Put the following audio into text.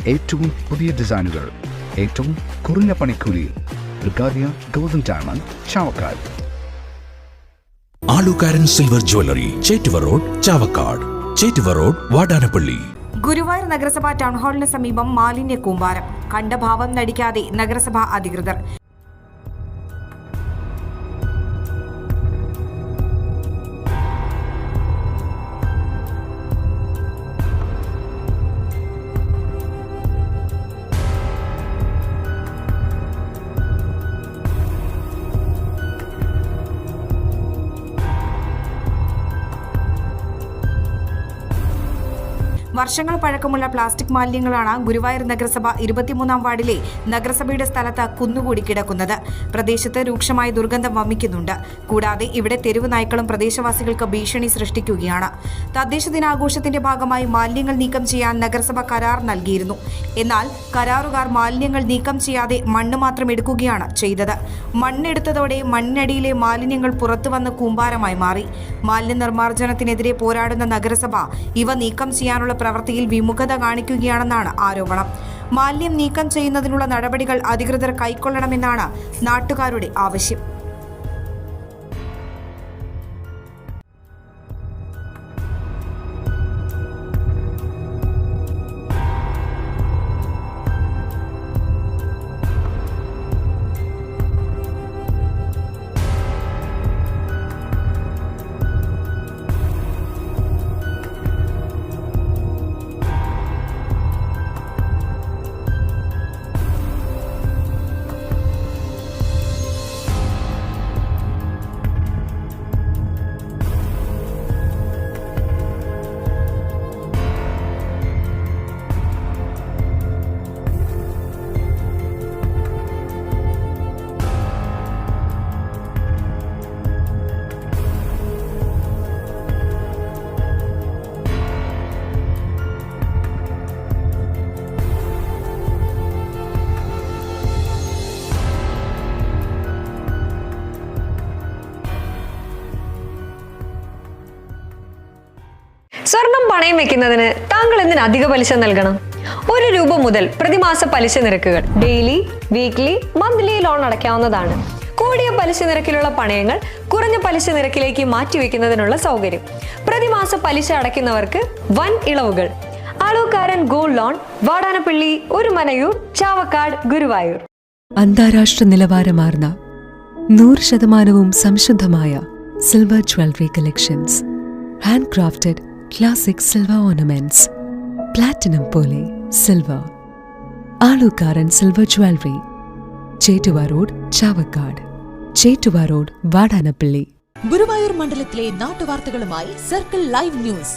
ഏറ്റവും പുതിയ ഡിസൈനുകൾ, ഏറ്റവും കുറഞ്ഞ പണിക്കൂലിയിൽ. ബ്രിഗാദിയ golden diamond, Chavakkad. Alukaran silver jewellery, Chettuva road, Chavakkad. Chettuva road, Vadanappally. Guruvayur നഗരസഭാ ടൗൺഹാളിന് സമീപം മാലിന്യ കൂമ്പാരം. കണ്ട ഭാവം നടിക്കാതെ നഗരസഭാ അധികൃതർ. വർഷങ്ങൾ പഴക്കമുള്ള പ്ലാസ്റ്റിക് മാലിന്യങ്ങളാണ് ഗുരുവായൂർ നഗരസഭ 23-ാം വാർഡിലെ നഗരസഭയുടെ സ്ഥലത്ത് കുന്നുകൂടി കിടക്കുന്നത്. പ്രദേശത്ത് രൂക്ഷമായ ദുർഗന്ധം വമിക്കുന്നുണ്ട്. കൂടാതെ ഇവിടെ തെരുവ് നായ്ക്കളും പ്രദേശവാസികൾക്ക് ഭീഷണി സൃഷ്ടിക്കുകയാണ്. തദ്ദേശ ദിനാഘോഷത്തിന്റെ ഭാഗമായി മാലിന്യങ്ങൾ നീക്കം ചെയ്യാൻ നഗരസഭ കരാർ നൽകിയിരുന്നു. എന്നാൽ കരാറുകാർ മാലിന്യങ്ങൾ നീക്കം ചെയ്യാതെ മണ്ണ് മാത്രം എടുക്കുകയാണ് ചെയ്തത്. മണ്ണെടുത്തതോടെ മണ്ണിനടിയിലെ മാലിന്യങ്ങൾ പുറത്തുവന്ന് കൂമ്പാരമായി മാറി. മാലിന്യ നിർമ്മാർജ്ജനത്തിനെതിരെ പോരാടുന്ന നഗരസഭ ഇവ നീക്കം ചെയ്യാനുള്ള പ്രവൃത്തിയിൽ വിമുഖത കാണിക്കുകയാണെന്നാണ് ആരോപണം. മാലിന്യം നീക്കം ചെയ്യുന്നതിനുള്ള നടപടികൾ അധികൃതർ കൈക്കൊള്ളണമെന്നാണ് നാട്ടുകാരുടെ ആവശ്യം. സ്വർണം പണയം വെക്കുന്നതിന് താങ്കൾ എന്തിന് അധിക പലിശ നൽകണം? 1 രൂപ മുതൽ പ്രതിമാസ പലിശ നിരക്കുകൾ ഡെയിലി, വീക്ക്ലി, മന്ത്ലി ലോൺ അടയ്ക്കാവുന്നതാണ്. കൂടിയ പലിശ നിരക്കിലുള്ള പണയങ്ങൾ കുറഞ്ഞ പലിശ നിരക്കിലേക്ക് മാറ്റിവെക്കുന്നതിനുള്ള സൗകര്യം. പ്രതിമാസ പലിശ അടയ്ക്കുന്നവർക്ക് വൻ ഇളവുകൾ. Alukaran gold loan, Vadanappally, Orumanayur, Chavakkad, Guruvayur. അന്താരാഷ്ട്ര നിലവാരമാർന്ന 100% സംശുദ്ധമായ silver jewellery collections. Hand crafted classic silver ornaments. Platinum പോലെ silver. Alukaran silver jewellery, Chettuva road, Chavakkad. Chettuva road, Vadanappally. Guruvayur മണ്ഡലത്തിലെ നാട്ടുവാർത്തകളുമായി സർക്കിൾ ലൈവ് ന്യൂസ്.